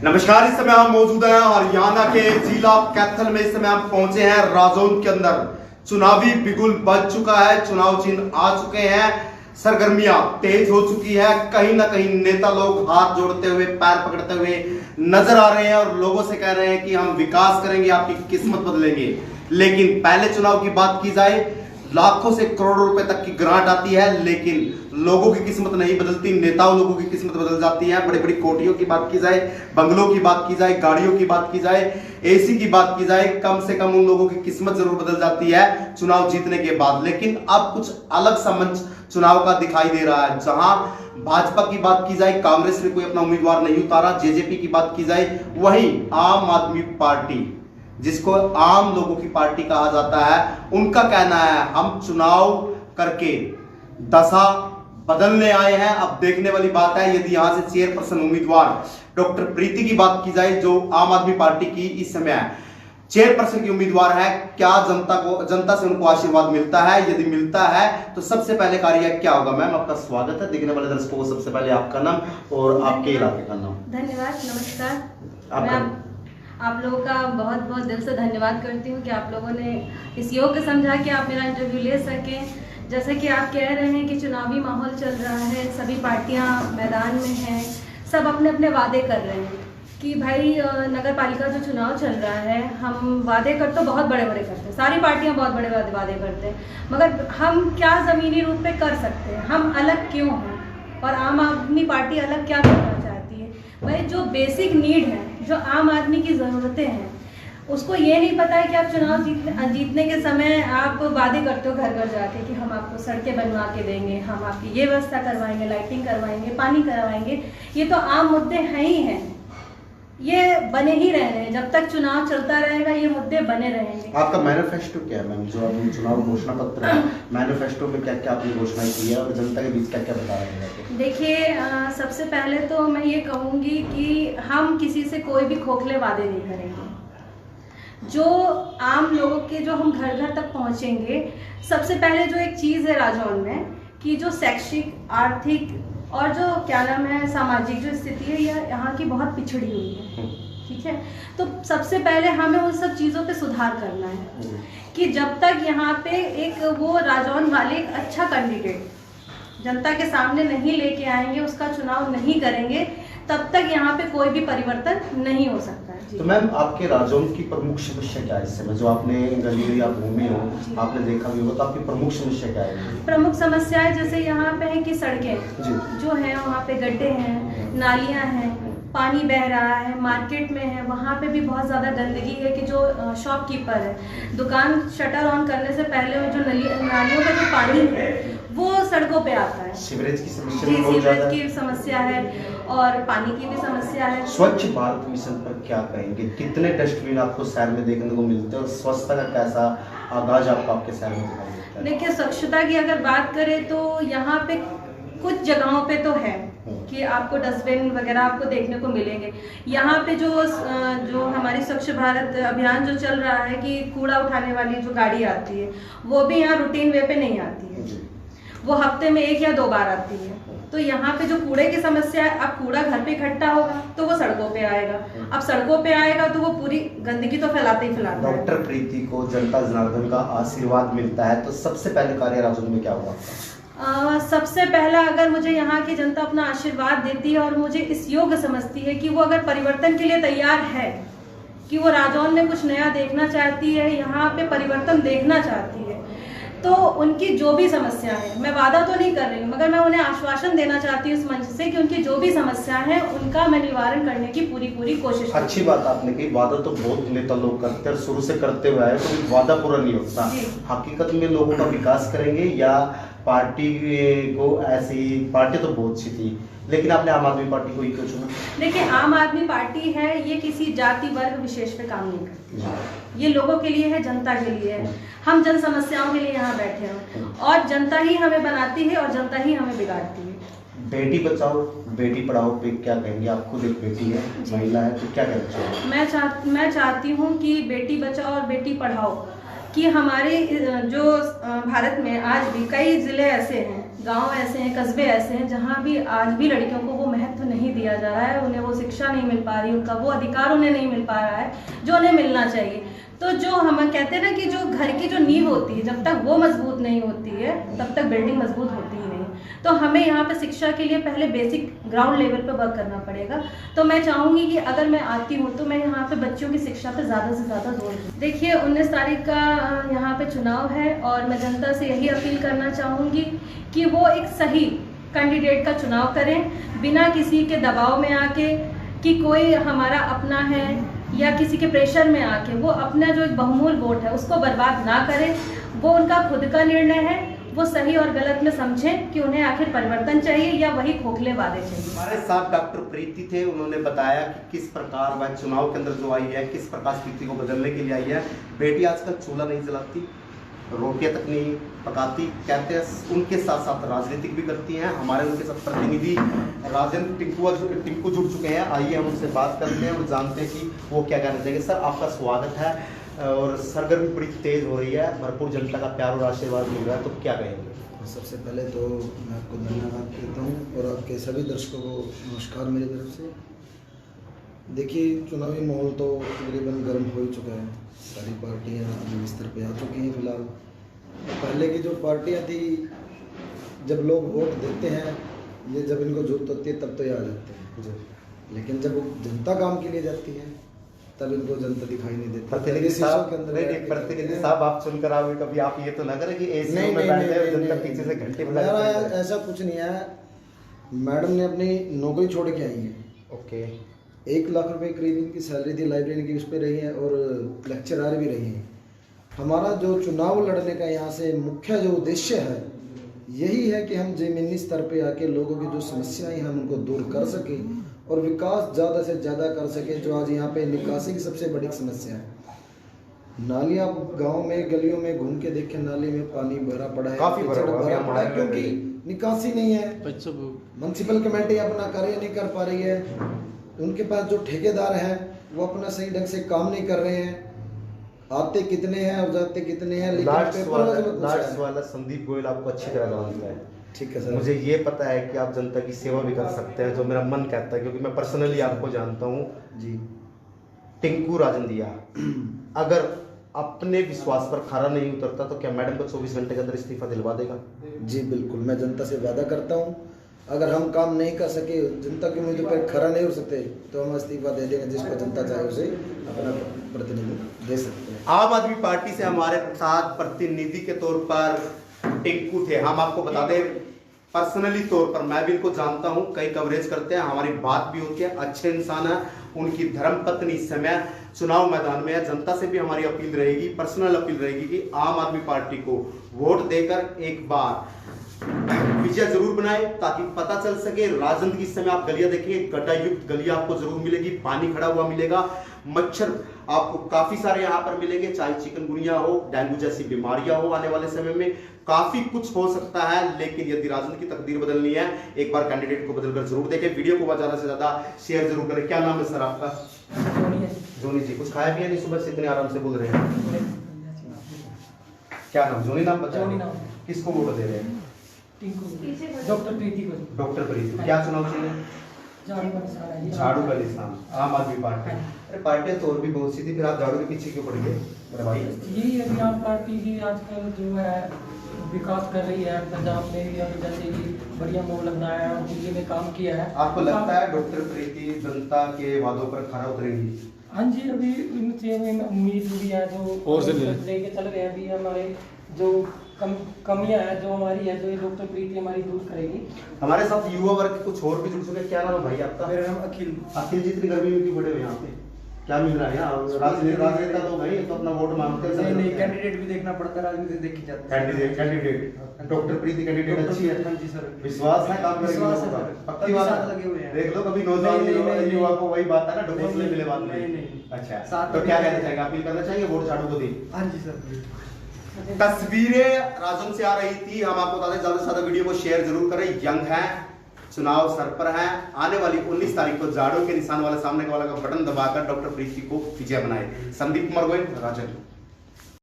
नमस्कार। इस समय हम मौजूद हैं हरियाणा के जिला कैथल में। इस समय हम पहुंचे हैं राजौंद के अंदर। चुनावी बिगुल बज चुका है, चुनाव चिन्ह आ चुके हैं, सरगर्मियां तेज हो चुकी है। कहीं ना कहीं नेता लोग हाथ जोड़ते हुए, पैर पकड़ते हुए नजर आ रहे हैं और लोगों से कह रहे हैं कि हम विकास करेंगे, आपकी किस्मत बदलेंगे। लेकिन पहले चुनाव की बात की जाए, लाखों से करोड़ों रुपए तक की ग्रांट आती है, लेकिन लोगों की किस्मत नहीं बदलती, नेताओं लोगों की किस्मत बदल जाती है। बड़ी बड़ी कोठियों की बात की जाए, बंगलों की बात की जाए, गाड़ियों की बात की जाए, एसी की बात की जाए, कम से कम उन लोगों की किस्मत जरूर बदल जाती है चुनाव जीतने के बाद। लेकिन अब कुछ अलग सा मंच चुनाव का दिखाई दे रहा है, जहां भाजपा की बात की जाए, कांग्रेस ने कोई अपना उम्मीदवार नहीं उतारा। जेजेपी की बात की जाए, वहीं आम आदमी पार्टी, जिसको आम लोगों की पार्टी कहा जाता है, उनका कहना है हम चुनाव करके दशा बदलने आए हैं। अब देखने वाली बात है, यदि यहां से चेयरपर्सन उम्मीदवार डॉक्टर प्रीति की बात की जाए, जो आम आदमी पार्टी की इस समय चेयरपर्सन की उम्मीदवार है, क्या जनता से उनको आशीर्वाद मिलता है? यदि मिलता है तो सबसे पहले कार्य क्या होगा? मैम, आपका स्वागत है। देखने वाले दर्शकों को सबसे पहले आपका नाम और आपके इलाके का नाम। धन्यवाद, नमस्कार। आपका आप लोगों का बहुत बहुत दिल से धन्यवाद करती हूँ कि आप लोगों ने इस योग्य समझा कि आप मेरा इंटरव्यू ले सकें। जैसे कि आप कह रहे हैं कि चुनावी माहौल चल रहा है, सभी पार्टियां मैदान में हैं, सब अपने अपने वादे कर रहे हैं कि भाई नगर पालिका जो चुनाव चल रहा है, हम वादे कर तो बहुत बड़े बड़े करते हैं, सारी पार्टियां बहुत बड़े वादे करते हैं, मगर हम क्या ज़मीनी रूप पे कर सकते हैं, हम अलग क्यों हैं और आम आदमी पार्टी अलग क्या करना चाहती है? भाई जो बेसिक नीड है, जो आम आदमी की ज़रूरतें हैं, उसको ये नहीं पता है कि आप चुनाव जीतने के समय आप वादे करते हो घर घर जाके कि हम आपको सड़कें बनवा के देंगे, हम आपकी ये व्यवस्था करवाएंगे, लाइटिंग करवाएंगे, पानी करवाएंगे। ये तो आम मुद्दे हैं ही हैं, ये बने ही रह रहे हैं। जब तक चुनाव चलता रहेगा ये मुद्दे बने रहेंगे। आपका मैनिफेस्टो क्या है मैम? जो आपने चुनाव घोषणा पत्र है, मैनिफेस्टो में क्या क्या आपने घोषणा की है और जनता के बीच क्या क्या बता रहे हैं? देखिए, सबसे पहले तो मैं ये कहूँगी कि हम किसी से कोई भी खोखले वादे नहीं करेंगे। जो आम लोगों के, जो हम घर घर तक पहुँचेंगे, सबसे पहले जो एक चीज़ है राजौंद में कि जो शैक्षिक, आर्थिक और जो क्या नाम है सामाजिक जो स्थिति है, यह यहाँ की बहुत पिछड़ी हुई है, ठीक है। तो सबसे पहले हमें उन सब चीज़ों पे सुधार करना है कि जब तक यहाँ पे एक वो राजौंद वाले एक अच्छा कैंडिडेट जनता के सामने नहीं लेके आएंगे, उसका चुनाव नहीं करेंगे, तब तक यहाँ पे कोई भी परिवर्तन नहीं हो सकता है। तो मैम, आपके राजौंद की प्रमुख समस्या क्या है इस समय? जो आपने गली या घूमे हो, आपने देखा भी होगा, तो आपकी प्रमुख समस्या क्या है? प्रमुख समस्याएं जैसे यहाँ पे है कि सड़कें जो है, वहाँ पे गड्ढे हैं, नालियाँ हैं, पानी बह रहा है, मार्केट में है वहाँ पे भी बहुत ज़्यादा गंदगी है कि जो शॉपकीपर है, दुकान शटर ऑन करने से पहले जो नालियों का जो पानी है वो सड़कों पे आता है। सीवरेज की समस्या जी, बहुत ज्यादा सीवरेज की समस्या है और पानी की भी समस्या है। स्वच्छ भारत मिशन पर क्या कहेंगे? कितने डस्टबिन आपको शहर में देखने को मिलते हैं और स्वच्छता का कैसा आगाज आपके शहर में दिखाई देता है? देखिए, स्वच्छता की अगर बात करें तो यहाँ पे कुछ जगहों पे तो है कि आपको डस्टबिन वगैरह आपको देखने को मिलेंगे। यहाँ पे जो हमारी स्वच्छ भारत अभियान जो चल रहा है कि कूड़ा उठाने वाली जो गाड़ी आती है, वो भी यहाँ रूटीन वे पे नहीं आती है, वो हफ्ते में 1 या 2 बार आती है। तो यहाँ पे जो कूड़े की समस्या है, अब कूड़ा घर पे इकट्ठा होगा तो वो सड़कों पे आएगा, अब सड़कों पे आएगा तो वो पूरी गंदगी तो फैलाते ही फैलाता है। डॉक्टर प्रीति को जनता जनार्दन का आशीर्वाद मिलता है, तो सबसे पहले कार्य राजौंद में क्या होगा? सबसे पहला, अगर मुझे यहाँ की जनता अपना आशीर्वाद देती है और मुझे इस योग्य समझती है कि वो अगर परिवर्तन के लिए तैयार है, कि वो राजौंद में कुछ नया देखना चाहती है, यहाँ पे परिवर्तन देखना चाहती है, तो उनकी जो भी समस्या है, मैं वादा तो नहीं कर रही हूँ मगर मैं उन्हें आश्वासन देना चाहती हूँ इस मंच से कि उनकी जो भी समस्या है उनका मैं निवारण करने की पूरी कोशिश। अच्छी बात आपने कही, वादा तो बहुत नेता लोग करते हैं, शुरू से करते हुए आए, तो वादा पूरा नहीं होता। हकीकत में लोगों का विकास करेंगे या पार्टी को ऐसी? पार्टी तो बहुत सी थी, लेकिन आपने आम आदमी पार्टी को ही क्यों चुना? देखिए, आम आदमी पार्टी है, ये किसी जाति वर्ग विशेष पे काम नहीं करती, ये लोगों के लिए है, जनता के लिए है। हम जन समस्याओं के लिए यहाँ बैठे हैं और जनता ही हमें बनाती है और जनता ही हमें बिगाड़ती है। बेटी बचाओ बेटी पढ़ाओ पे क्या कहेंगे? आप खुद एक बेटी है, महिला है, तो क्या कहना चाहिए? मैं चाहती हूँ कि बेटी बचाओ और बेटी पढ़ाओ, कि हमारे जो भारत में आज भी कई ज़िले ऐसे हैं, गांव ऐसे हैं, कस्बे ऐसे हैं जहाँ भी आज भी लड़कियों को वो महत्व नहीं नहीं दिया जा रहा है, उन्हें वो शिक्षा नहीं मिल पा रही, उनका वो अधिकार उन्हें नहीं मिल पा रहा है जो उन्हें मिलना चाहिए। तो जो हम कहते हैं ना कि जो घर की जो नींव होती है, जब तक वो मजबूत नहीं होती है तब तक बिल्डिंग मजबूत होती ही नहीं। तो हमें यहाँ पे शिक्षा के लिए पहले बेसिक ग्राउंड लेवल पे वर्क करना पड़ेगा। तो मैं चाहूँगी कि अगर मैं आती हूँ तो मैं यहाँ पे बच्चों की शिक्षा पे ज़्यादा से ज़्यादा जोर दूँ। देखिए 19 तारीख का यहाँ पे चुनाव है और मैं जनता से यही अपील करना चाहूँगी कि वो एक सही कैंडिडेट का चुनाव करें, बिना किसी के दबाव में आके कि कोई हमारा अपना है या किसी के प्रेशर में आके वो अपना जो एक बहुमूल्य वोट है उसको बर्बाद ना करें। वो उनका खुद का निर्णय है, वो सही और गलत में समझें कि उन्हें आखिर परिवर्तन चाहिए या वही खोखले वादे चाहिए। हमारे साथ डॉक्टर प्रीति थे, उन्होंने बताया कि किस प्रकार वह चुनाव के अंदर जो आई है, किस प्रकार स्थिति को बदलने के लिए आई है। बेटी आजकल चूल्हा नहीं जलाती, रोटियां तक नहीं पकाती, कहते हैं उनके साथ साथ राजनीतिक भी करती हैं। हमारे उनके साथ प्रतिनिधि राजेंद्र टिंकू जुड़ चुके हैं, आइए हम उनसे बात करते हैं और जानते हैं कि वो क्या कहना चाहेंगे। सर आपका स्वागत है और सरगर्मी बड़ी तेज हो रही है, भरपूर जनता का प्यार और आशीर्वाद मिल रहा है, तो क्या कहेंगे? सबसे पहले तो मैं आपको धन्यवाद देता हूँ और आपके सभी दर्शकों को नमस्कार मेरी तरफ से। देखिए चुनावी माहौल तो तकरीबन गर्म हो ही चुका है, सारी पार्टियाँ अपने स्तर पे आ चुकी हैं। फिलहाल पहले की जो पार्टियाँ थी, जब लोग वोट देते हैं, ये जब इनको जरूरत होती है तब तो ये आ जाते हैं, लेकिन जब जनता काम के लिए जाती है तब इनको जनता दिखाई नहीं देती। प्रतिनिधि साहब आप चुनकर आओगे, कभी आप ये तो ना करें कि एसी में बैठे हैं जनता पीछे से घंटे बजा रहा है? ऐसा कुछ नहीं है। मैडम ने अपनी नौकरी छोड़ के आई है। ओके, 1 लाख रुपए करीब इनकी सैलरी थी, लाइब्रेरी की उस पर रही है और लेक्चरार भी रही हैं। हमारा जो चुनाव लड़ने का यहाँ से मुख्य जो उद्देश्य है यही है कि हम ज़मीनी स्तर पे आके लोगों की जो समस्याएं हम उनको दूर कर सकें और विकास ज़्यादा से ज़्यादा कर सकें। जो आज यहाँ पे निकासी की सबसे बड़ी समस्या है, नालियाँ गांव में गलियों में घूम के देखें, नाली में पानी भरा पड़ा है, काफी भरा पड़ा है क्योंकि निकासी नहीं है। म्युनिसिपल कमेटी अपना कार्य नहीं कर पा रही है, उनके पास जो ठेकेदार हैं वो अपना सही ढंग से काम नहीं कर रहे हैं। आते कितने हैं और जाते कितने हैं, लेकिन लास्ट वाला संदीप गोयल आपको अच्छी तरह जानता है। ठीक है सर, मुझे ये पता है कि आप जनता की सेवा भी कर सकते हैं, जो मेरा मन कहता है, क्योंकि मैं पर्सनली आपको जानता हूँ जी। टिंकू राजंदिया अगर अपने विश्वास पर खरा नहीं उतरता तो क्या मैडम को 24 घंटे के अंदर इस्तीफा दिलवा देगा? जी बिल्कुल, मैं जनता से वादा करता हूँ, अगर हम काम नहीं कर सके, जनता की उम्मीद पर खरा नहीं हो सकते, तो हम इस्तीफा दे देंगे। जिसको जनता चाहे उसे अपना प्रतिनिधि दे सकते हैं। आम आदमी पार्टी से हमारे साथ प्रतिनिधि के तौर पर टिंकू थे। हम आपको बता दें पर्सनली तौर पर मैं भी इनको जानता हूं, कई कवरेज करते हैं, हमारी बात भी होती है, अच्छे इंसान है। उनकी धर्मपत्नी इस समय चुनाव मैदान में है। जनता से भी हमारी अपील रहेगी, पर्सनल अपील रहेगी कि आम आदमी पार्टी को वोट देकर एक बार विजय जरूर बनाए, ताकि पता चल सके। राजंद की समय आप गलियां देखिए, गटायुक्त गलियां आपको जरूर मिलेगी, पानी खड़ा हुआ मिलेगा, मच्छर आपको काफी सारे यहाँ पर मिलेंगे, चाहे चिकनगुनिया हो, डेंगू जैसी बीमारियां हो। आने वाले समय में काफी कुछ हो सकता है, लेकिन यदि राजंद की तकदीर बदलनी है, एक बार कैंडिडेट को बदलकर जरूर देखें। वीडियो को ज्यादा से ज्यादा शेयर जरूर करें। क्या नाम है सर आपका? जोनी जी। कुछ खाया पिया नहीं सुबह से, इतने आराम से बोल रहे हैं? क्या नाम? जोनी नाम बताया। किसको वोट दे रहे हैं? डॉक्टर प्रीति को। डॉक्टर प्रीति। क्या चुनाव चिन्ह है? झाड़ू का निशान, आम आदमी पार्टी। अरे पार्टियां तो और भी बहुत सी थी, फिर आप झाड़ू के पीछे क्यों पड़ गए? मेरे भाई यही है कि आम पार्टी ही आजकल जो है विकास कर रही है, पंजाब में भी अभी जैसे कि बढ़िया मोड़ लगाया है और दिल्ली में काम किया है। आपको लगता है डॉक्टर प्रीति जनता के वादों पर खरा उतरेंगी? हाँ जी, अभी इनसे उम्मीद भी है, जो लेके चल रहे हैं। अभी हमारे जो कमियां है जो हमारी है, जो ये डॉक्टर प्रीति हमारी दूर करेगी। हमारे साथ युवा वर्ग कुछ और भी जुड़ चुके हैं। क्या नाम है भाई आपका? मेरा नाम अखिल। अखिल जी, इतनी गर्मी में क्यों बड़े हुए यहाँ पे? क्या मिल रहा है यहाँ? राजनेता तो भाई तो अपना वोट मांगते हैं। नहीं, कैंडिडेट भी देखना पड़ता है, राजनीति देखी जाती है। कैंडिडेट डॉक्टर प्रीति कैंडिडेट अच्छी है। हाँ जी सर, विश्वास है, काम करेंगे, पक्की बात लगे हुए हैं। देख लो कभी नौजवान युवा को वही बात है ना, डॉक्टर से मिले बात नहीं। अच्छा, तो क्या कहना चाहेंगे? अपील करना चाहेंगे वोट झाड़ू को दी? हाँ जी सर। तस्वीरें राजन से आ रही थी, हम आपको बता दें ज्यादा से ज्यादा वीडियो को शेयर जरूर करें। यंग है, चुनाव सर पर है, आने वाली 19 तारीख को झाड़ू के निशान वाले सामने वाला का बटन दबाकर डॉक्टर प्रीति को विजय बनाए। संदीप कुमार गोयल, राजन।